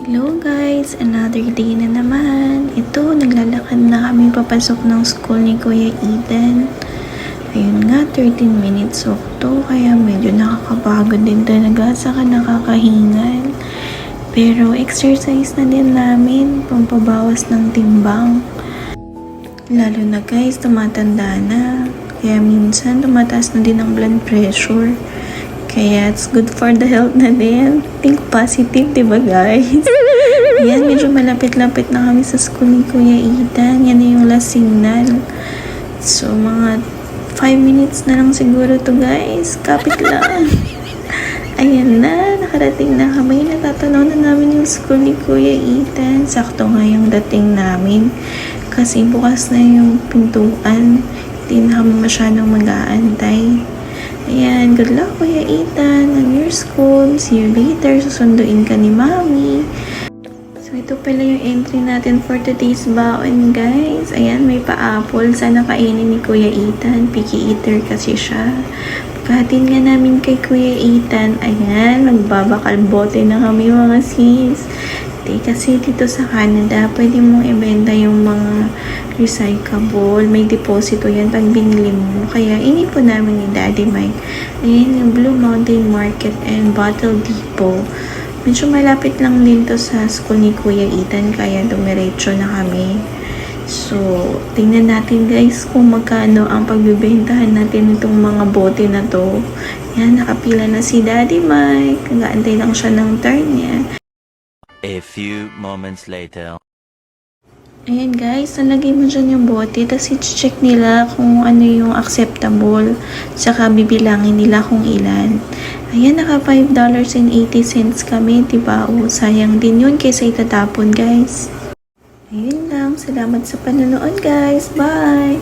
Hello guys! Another day na naman. Ito, naglalakad na kami papasok ng school ni Kuya Ethan. Ayun nga, 13 minutes walk to, kaya medyo nakakapagod din talaga, saka nakakahingal. Pero exercise na din namin, pampabawas ng timbang. Lalo na guys, tumatanda na. Kaya minsan tumataas na din ang blood pressure. Kaya it's good for the health na din. Think positive, diba guys? Yan, medyo malapit-lapit na kami sa school ni Kuya Ethan. Yan na yung last signal. So, mga 5 minutes na lang siguro to guys. Kapit lang. Ayan na, nakarating na kami. Natatanaw na namin yung school ni Kuya Ethan. Sakto nga yung dating namin. Kasi bukas na yung pintuan. Hindi na kami masyadong mag-aantay. Ayan, good luck Kuya Ethan on your school. See you later. Susunduin ka ni Mami. So, ito pala yung entry natin for today's baon, guys. Ayan, may pa-apple. Sana kainin ni Kuya Ethan. Picky eater kasi siya. Pagkahatin nga namin kay Kuya Ethan, ayan, magbabakal bote na kami mga sis. Kasi dito sa Canada, pwede mong ibenta yung mga recyclable. May deposito yan pag binili mo. Kaya inipon namin ni Daddy Mike. Ayan yung Blue Mountain Market and Bottle Depot. Medyo malapit lang din to sa school ni Kuya Ethan, kaya dumiretso na kami. So, tingnan natin guys kung magkano ang pagbibentahan natin itong mga bote na to. Yan, nakapila na si Daddy Mike. Nag-aantay lang siya ng turn niya. A few moments later. Ayan guys, nalagay mo dyan yung bote, tapos i-check nila kung ano yung acceptable, saka bibilangin nila kung ilan. Ayan, naka $5.80 kami, diba? O, sayang din yun kaysa itatapon guys. Ayun lang, salamat sa panonood guys, bye!